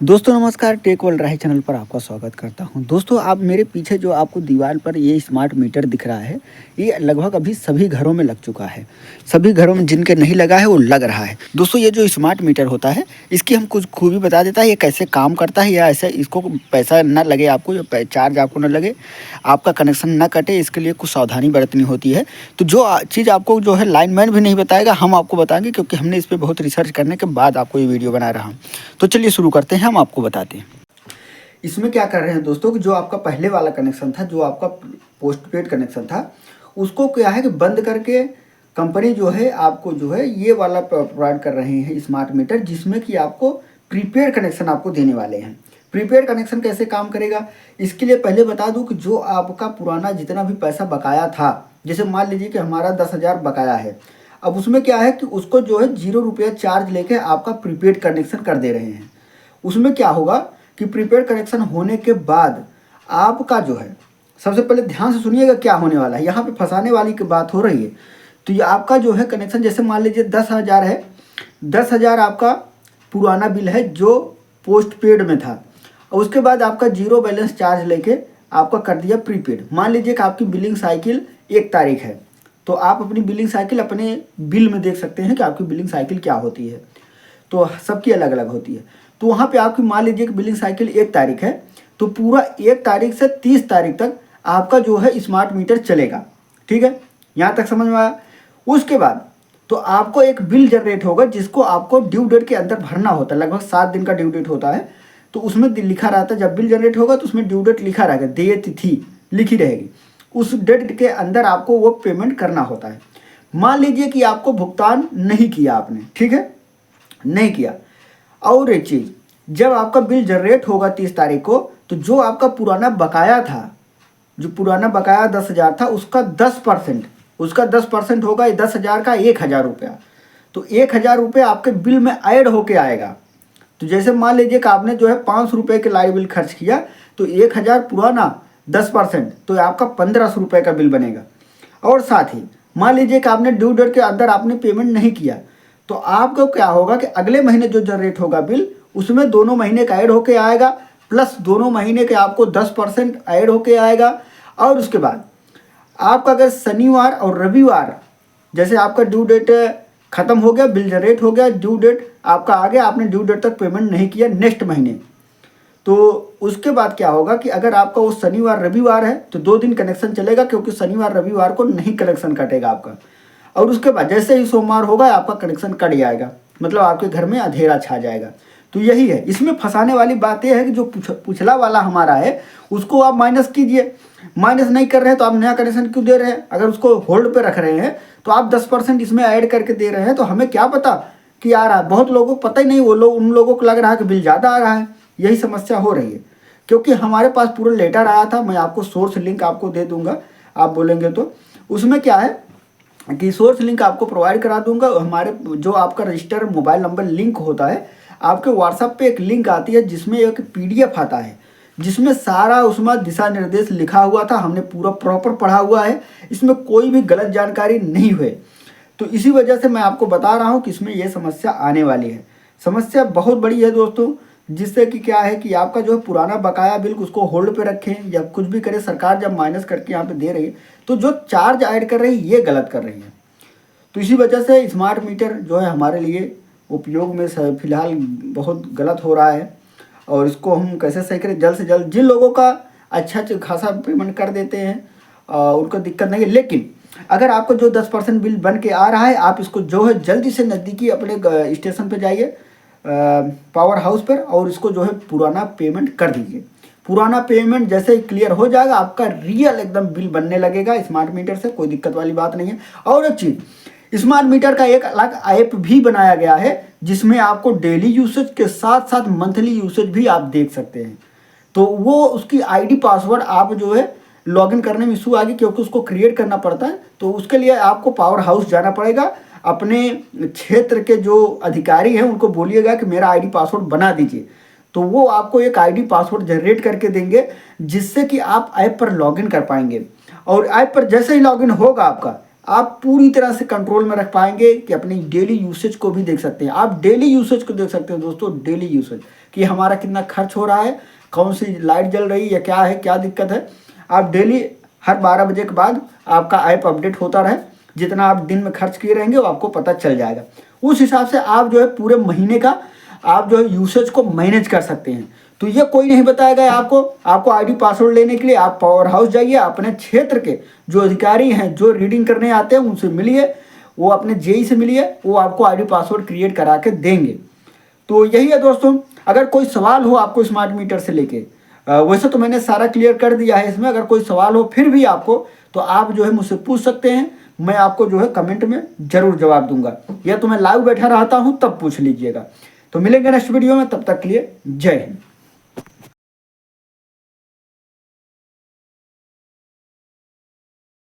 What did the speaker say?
दोस्तों नमस्कार, tech world राही channel पर आपका स्वागत करता हूं। दोस्तों आप मेरे पीछे जो आपको दीवार पर ये स्मार्ट मीटर दिख रहा है, ये लगभग अभी सभी घरों में लग चुका है। सभी घरों में जिनके नहीं लगा है वो लग रहा है। दोस्तों ये जो स्मार्ट मीटर होता है, इसकी हम कुछ खूबी बता देता है, ये कैसे काम करता है या ऐसे इसको पैसा ना लगे आपको या चार्ज आपको ना लगे, आपका कनेक्शन ना कटे, इसके लिए कुछ सावधानी बरतनी होती है। तो जो चीज़ आपको जो है लाइनमैन भी नहीं बताएगा, हम आपको बताएंगे, क्योंकि हमने इस पर बहुत रिसर्च करने के बाद आपको ये वीडियो बना रहा हूँ। तो चलिए शुरू करते हैं, हम आपको बताते हैं। इसमें क्या कर रहे हैं दोस्तों कि जो आपका पहले वाला कनेक्शन था, जो आपका पोस्टपेड कनेक्शन था, उसको क्या है कि बंद करके कंपनी जो है आपको जो है ये वाला प्रोवाइड कर रहे हैं स्मार्ट मीटर, जिसमें कि आपको प्रीपेड कनेक्शन आपको देने वाले हैं। प्रीपेड कनेक्शन कैसे काम करेगा, इसके लिए पहले बता दूं कि जो आपका पुराना जितना भी पैसा बकाया था, जैसे मान लीजिए कि हमारा 10,000 बकाया है, अब उसमें क्या है कि उसको जो है 0 रुपया चार्ज लेके आपका प्रीपेड कनेक्शन कर दे रहे हैं। उसमें क्या होगा कि प्रीपेड कनेक्शन होने के बाद आपका जो है, सबसे पहले ध्यान से सुनिएगा क्या होने वाला है, यहाँ पे फंसाने वाली की बात हो रही है। तो ये आपका जो है कनेक्शन, जैसे मान लीजिए 10,000 है, 10,000 आपका पुराना बिल है जो पोस्ट पेड में था, और उसके बाद आपका 0 बैलेंस चार्ज लेके आपका कर दिया प्रीपेड। मान लीजिए कि आपकी बिलिंग साइकिल 1 तारीख है, तो आप अपनी बिलिंग साइकिल अपने बिल में देख सकते हैं कि आपकी बिलिंग साइकिल क्या होती है, तो सबकी अलग अलग होती है। तो वहाँ पे आपकी मान लीजिए कि बिलिंग साइकिल 1 तारीख है, तो पूरा 1 तारीख से 30 तारीख तक आपका जो है स्मार्ट मीटर चलेगा। ठीक है, यहाँ तक समझ में आया। उसके बाद तो आपको एक बिल जनरेट होगा जिसको आपको ड्यू डेट के अंदर भरना होता है। लगभग 7 दिन का ड्यू डेट होता है, तो उसमें लिखा रहता है, जब बिल जनरेट होगा तो उसमें ड्यू डेट लिखा रहेगा, देय तिथि लिखी रहेगी, उस डेट के अंदर आपको वो पेमेंट करना होता है। मान लीजिए कि आपको भुगतान नहीं किया आपने, ठीक है, नहीं किया। और एक चीज़, जब आपका बिल जनरेट होगा 30 तारीख को, तो जो आपका पुराना बकाया था, जो पुराना बकाया 10,000 था, उसका 10% होगा 10,000 का 1,000 रुपया। तो 1,000 रुपये आपके बिल में ऐड होके आएगा। तो जैसे मान लीजिए कि आपने जो है 500 रुपये के लाइट बिल खर्च किया, तो 1,000 पुराना 10%, तो आपका 1,500 रुपये का बिल बनेगा। और साथ ही मान लीजिए कि आपने ड्यू डेट के अंदर आपने पेमेंट नहीं किया, तो आपको क्या होगा कि अगले महीने जो जनरेट होगा बिल, उसमें दोनों महीने का ऐड होके आएगा, प्लस दोनों महीने के आपको 10% ऐड होके आएगा। और उसके बाद आपका अगर शनिवार और रविवार, जैसे आपका ड्यू डेट ख़त्म हो गया, बिल जनरेट हो गया, ड्यू डेट आपका आ गया, आपने ड्यू डेट तक पेमेंट नहीं किया नेक्स्ट महीने, तो उसके बाद क्या होगा कि अगर आपका वो शनिवार रविवार है तो 2 दिन कनेक्शन चलेगा, क्योंकि शनिवार रविवार को नहीं कनेक्शन कटेगा आपका। और उसके बाद जैसे ही सोमवार होगा आपका कनेक्शन कट जाएगा, मतलब आपके घर में अंधेरा छा जाएगा। तो यही है, इसमें फंसाने वाली बात यह है कि जो पिछला वाला हमारा है उसको आप माइनस कीजिए। माइनस नहीं कर रहे हैं तो आप नया कनेक्शन क्यों दे रहे हैं? अगर उसको होल्ड पे रख रहे हैं तो आप 10% इसमें ऐड करके दे रहे हैं, तो हमें क्या पता कि आ रहा है। बहुत लोगों को पता ही नहीं, वो लोग, उन लोगों को लग रहा है कि बिल ज़्यादा आ रहा है। यही समस्या हो रही है, क्योंकि हमारे पास पूरा लेटर आया था। मैं आपको सोर्स लिंक आपको दे दूंगा, आप बोलेंगे तो। उसमें क्या है कि सोर्स लिंक आपको प्रोवाइड करा दूंगा। हमारे जो आपका रजिस्टर मोबाइल नंबर लिंक होता है, आपके व्हाट्सएप पे एक लिंक आती है जिसमें एक PDF आता है, जिसमें सारा उसमें दिशा निर्देश लिखा हुआ था। हमने पूरा प्रॉपर पढ़ा हुआ है, इसमें कोई भी गलत जानकारी नहीं हुए। तो इसी वजह से मैं आपको बता रहा हूँ कि इसमें यह समस्या आने वाली है। समस्या बहुत बड़ी है दोस्तों, जिससे कि क्या है कि आपका जो है पुराना बकाया बिल उसको होल्ड पे रखें या कुछ भी करें, सरकार जब माइनस करके यहाँ पे दे रही है, तो जो चार्ज ऐड कर रही है ये गलत कर रही है। तो इसी वजह से स्मार्ट मीटर जो है हमारे लिए उपयोग में फिलहाल बहुत गलत हो रहा है। और इसको हम कैसे सही करें, जल्द से जल्द। जिन लोगों का अच्छा खासा पेमेंट कर देते हैं उनको दिक्कत नहीं है, लेकिन अगर आपको जो 10% बिल बन के आ रहा है, आप इसको जो है जल्दी से नज़दीकी अपने स्टेशन पे जाइए, पावर हाउस पर, और इसको जो है पुराना पेमेंट कर दीजिए। पुराना पेमेंट जैसे ही क्लियर हो जाएगा, आपका रियल एकदम बिल बनने लगेगा स्मार्ट मीटर से, कोई दिक्कत वाली बात नहीं है। और एक चीज़, स्मार्ट मीटर का एक अलग ऐप भी बनाया गया है, जिसमें आपको डेली यूसेज के साथ साथ मंथली यूसेज भी आप देख सकते हैं। तो वो उसकी ID पासवर्ड आप जो है लॉगिन करने में इशू आ गई, क्योंकि उसको क्रिएट करना पड़ता है। तो उसके लिए आपको पावर हाउस जाना पड़ेगा। अपने क्षेत्र के जो अधिकारी हैं उनको बोलिएगा कि मेरा ID पासवर्ड बना दीजिए, तो वो आपको एक ID पासवर्ड जनरेट करके देंगे, जिससे कि आप ऐप पर लॉगिन कर पाएंगे। और ऐप पर जैसे ही लॉगिन होगा आपका, आप पूरी तरह से कंट्रोल में रख पाएंगे कि अपनी डेली यूसेज को भी देख सकते हैं। आप डेली यूसेज को देख सकते हैं दोस्तों, डेली यूसेज कि हमारा कितना खर्च हो रहा है, कौन सी लाइट जल रही है, क्या है, क्या दिक्कत है। आप डेली हर 12 बजे के बाद आपका ऐप अपडेट होता रहे, जितना आप दिन में खर्च किए रहेंगे वो आपको पता चल जाएगा। उस हिसाब से आप जो है पूरे महीने का आप जो है यूसेज को मैनेज कर सकते हैं। तो ये कोई नहीं बताएगा आपको आईडी पासवर्ड लेने के लिए आप पावर हाउस जाइए, अपने क्षेत्र के जो अधिकारी हैं, जो रीडिंग करने आते हैं उनसे मिलिए, वो अपने जेई से मिलिए, वो आपको आईडी पासवर्ड क्रिएट करा के देंगे। तो यही है दोस्तों। अगर कोई सवाल हो आपको स्मार्ट मीटर से लेके, वैसे तो मैंने सारा क्लियर कर दिया है इसमें, अगर कोई सवाल हो फिर भी आपको, तो आप जो है मुझसे पूछ सकते हैं। मैं आपको जो है कमेंट में जरूर जवाब दूंगा, या तो मैं लाइव बैठा रहता हूँ तब पूछ लीजिएगा। तो मिलेंगे नेक्स्ट वीडियो में, तब तक के लिए जय हिंद।